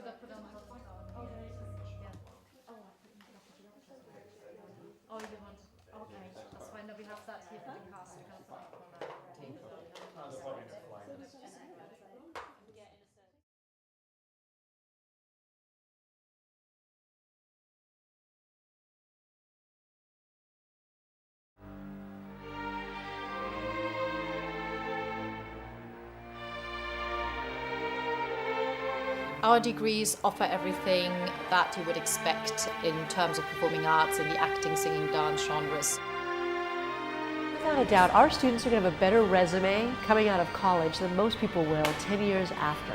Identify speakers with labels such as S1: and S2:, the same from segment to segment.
S1: Oh, you want? Okay, that's fine. No, we have that here for the cast. We can put it on our thing. Our degrees offer everything that you would expect in terms of performing arts in the acting, singing, dance genres.
S2: Without a doubt, our students are going to have a better resume coming out of college than most people will 10 years after.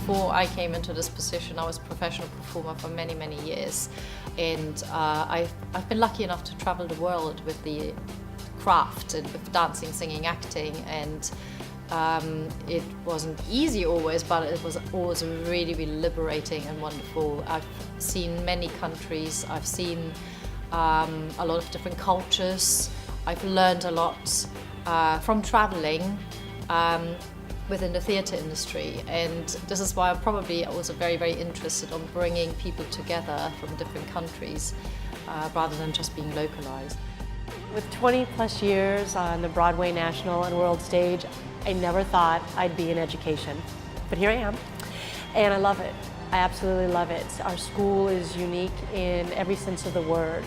S1: Before I came into this position, I was a professional performer for many, many years, and I've been lucky enough to travel the world with the craft and with dancing, singing, acting, and it wasn't easy always, but it was always really, really liberating and wonderful. I've seen many countries, I've seen a lot of different cultures. I've learned a lot from traveling within the theatre industry, and this is why I'm probably also very, very interested in bringing people together from different countries rather than just being localized.
S2: With 20 plus years on the Broadway national and world stage, I never thought I'd be in education, but here I am, and I love it. I absolutely love it. Our school is unique in every sense of the word.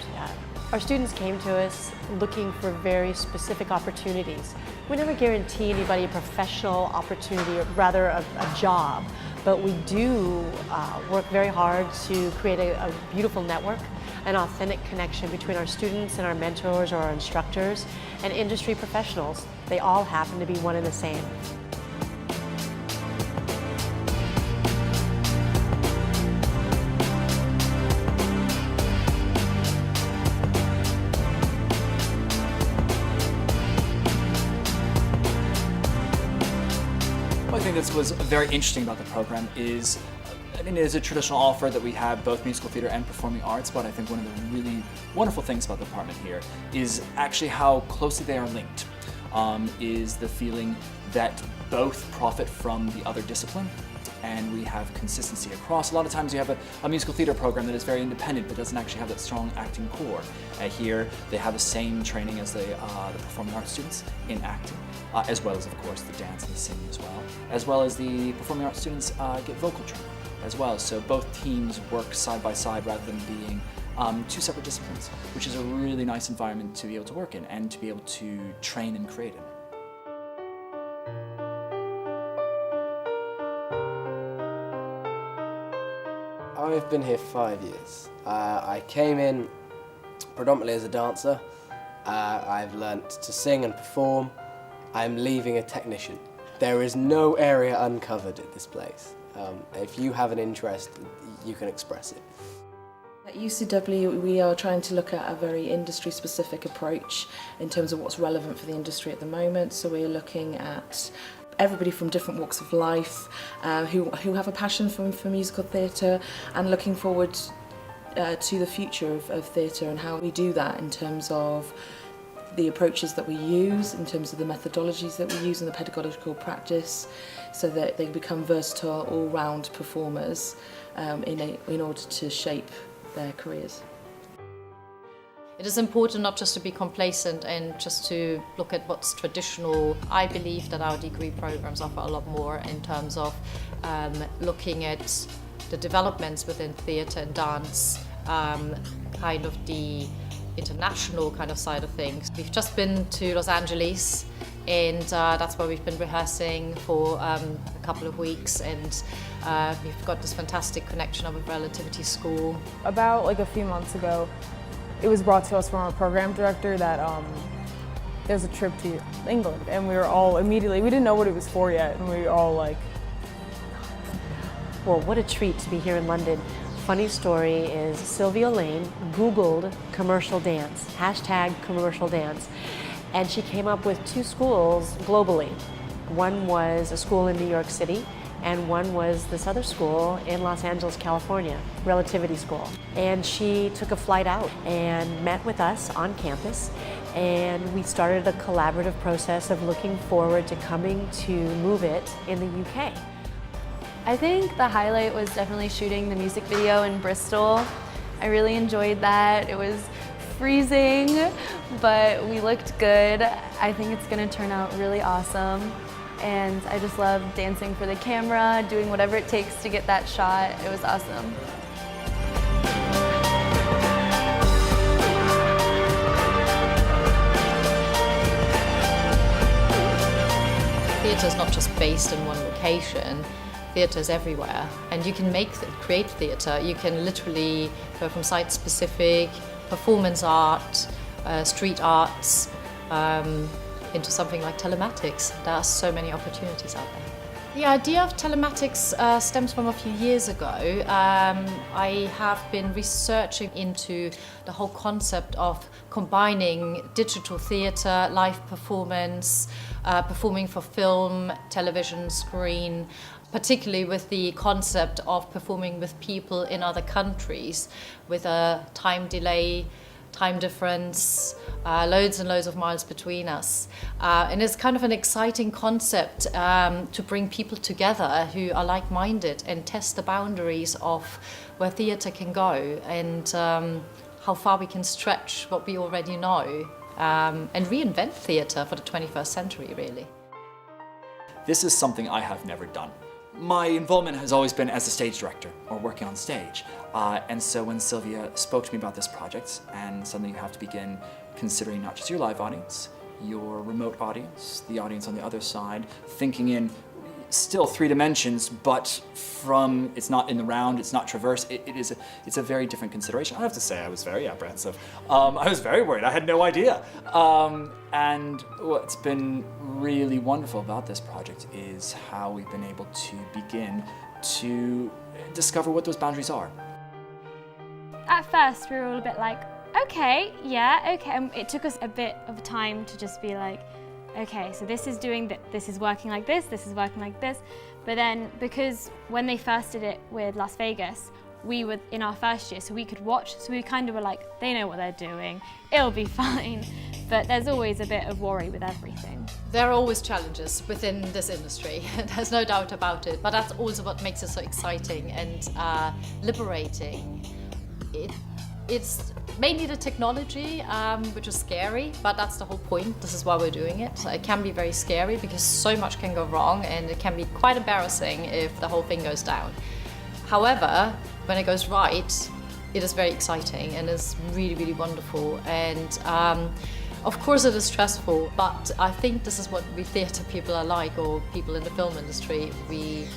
S2: Our students came to us looking for very specific opportunities. We never guarantee anybody a professional opportunity, or rather a job, but we do work very hard to create a beautiful network, an authentic connection between our students and our mentors or our instructors and industry professionals. They all happen to be one and the same.
S3: I think this was very interesting about the program is, I mean, it is a traditional offer that we have both musical theater and performing arts, but I think one of the really wonderful things about the department here is actually how closely they are linked, is the feeling that both profit from the other discipline, and we have consistency across. A lot of times you have a musical theater program that is very independent but doesn't actually have that strong acting core. Here they have the same training as the performing arts students in acting, as well as, of course, the dance and the singing as well as the performing arts students get vocal training as well. So both teams work side by side rather than being two separate disciplines, which is a really nice environment to be able to work in and to be able to train and create in.
S4: I've been here 5 years. I came in predominantly as a dancer. I've learnt to sing and perform. I'm leaving a technician. There is no area uncovered at this place. If you have an interest, you can express it.
S5: At UCW, we are trying to look at a very industry-specific approach in terms of what's relevant for the industry at the moment. So we're looking at everybody from different walks of life who have a passion for musical theatre and looking forward to the future of theatre and how we do that in terms of the approaches that we use, in terms of the methodologies that we use and the pedagogical practice, so that they become versatile, all-round performers in order to shape their careers.
S1: It is important not just to be complacent and just to look at what's traditional. I believe that our degree programs offer a lot more in terms of looking at the developments within theatre and dance, kind of the international kind of side of things. We've just been to Los Angeles, and that's where we've been rehearsing for a couple of weeks, and we've got this fantastic connection of a relativity school.
S6: About like a few months ago, it was brought to us from our program director that there's a trip to England, and we were all immediately, we didn't know what it was for yet, and we were all like,
S2: well, what a treat to be here in London funny story is Sylvia Lane Googled commercial dance, #commercial dance, and she came up with 2 schools globally. One was a school in New York City, and one was this other school in Los Angeles, California, Relativity School. And she took a flight out and met with us on campus, and we started a collaborative process of looking forward to coming to Move It in the UK.
S7: I think the highlight was definitely shooting the music video in Bristol. I really enjoyed that. It was freezing, but we looked good. I think it's gonna turn out really awesome. And I just love dancing for the camera, doing whatever it takes to get that shot. It was awesome.
S1: Theatre is not just based in one location. Theatre is everywhere, and you can create theatre. You can literally go from site-specific, performance art, street arts, into something like telematics. There are so many opportunities out there. The idea of telematics stems from a few years ago. I have been researching into the whole concept of combining digital theatre, live performance, performing for film, television, screen, particularly with the concept of performing with people in other countries with a time delay, time difference, loads and loads of miles between us. And it's kind of an exciting concept to bring people together who are like-minded and test the boundaries of where theatre can go and how far we can stretch what we already know and reinvent theatre for the 21st century, really.
S3: This is something I have never done. My involvement has always been as a stage director or working on stage. And so when Sylvia spoke to me about this project, and suddenly you have to begin considering not just your live audience, your remote audience, the audience on the other side, thinking in still 3 dimensions, but from, it's not in the round, it's not traverse, it's a very different consideration. I have to say I was very apprehensive. I was very worried, I had no idea. And what's been really wonderful about this project is how we've been able to begin to discover what those boundaries are.
S8: At first we were all a bit like, okay, yeah, okay. And it took us a bit of time to just be like, okay, so this is doing this is working like this is working like this. But then because when they first did it with Las Vegas, we were in our first year, so we could watch, so we kind of were like, they know what they're doing, it'll be fine. But there's always a bit of worry with everything.
S1: There are always challenges within this industry, there's no doubt about it, but that's also what makes it so exciting and liberating. It's mainly the technology, which is scary, but that's the whole point. This is why we're doing it. It can be very scary because so much can go wrong, and it can be quite embarrassing if the whole thing goes down. However, when it goes right, it is very exciting and is really, really wonderful. And of course it is stressful, but I think this is what we theatre people are like, or people in the film industry. We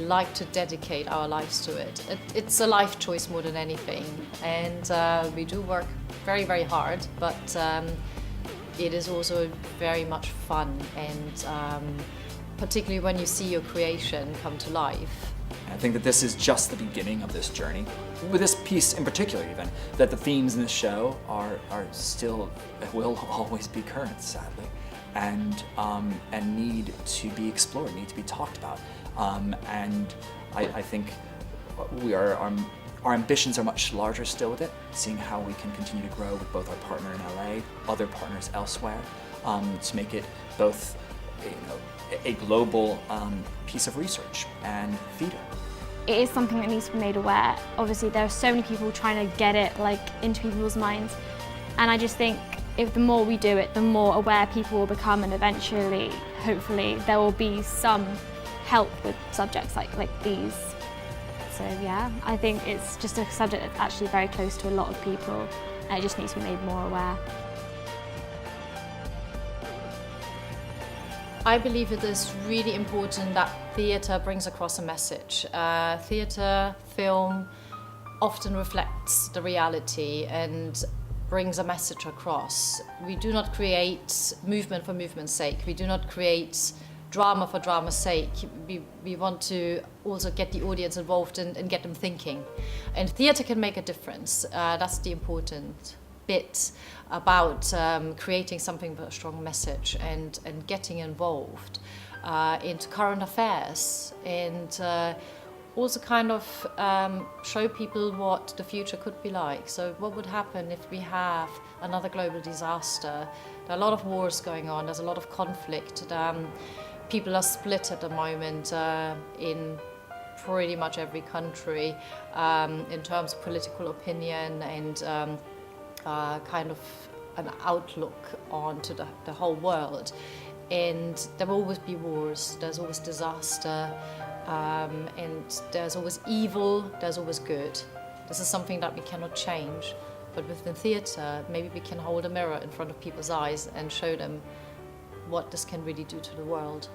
S1: like to dedicate our lives to it. It's a life choice more than anything, and we do work very, very hard, but it is also very much fun, and particularly when you see your creation come to life.
S3: I think that this is just the beginning of this journey. With this piece in particular even, that the themes in this show are still, will always be current, sadly, and need to be explored, need to be talked about. And I think our ambitions are much larger still with it, seeing how we can continue to grow with both our partner in LA, other partners elsewhere, to make it both a global piece of research and theatre.
S8: It is something that needs to be made aware. Obviously there are so many people trying to get it into people's minds, and I just think if the more we do it, the more aware people will become, and eventually, hopefully, there will be some help with subjects like these. So yeah, I think it's just a subject that's actually very close to a lot of people, and it just needs to be made more aware.
S1: I believe it is really important that theatre brings across a message. Theatre, film often reflects the reality and brings a message across. We do not create movement for movement's sake. We do not create drama for drama's sake. We want to also get the audience involved and get them thinking. And theatre can make a difference. That's the important bit about creating something with a strong message and getting involved into current affairs and also kind of show people what the future could be like. So what would happen if we have another global disaster? There are a lot of wars going on, there's a lot of conflict. People are split at the moment in pretty much every country in terms of political opinion and kind of an outlook onto the whole world. And there will always be wars, there's always disaster, and there's always evil, there's always good. This is something that we cannot change, but within theatre, maybe we can hold a mirror in front of people's eyes and show them what this can really do to the world.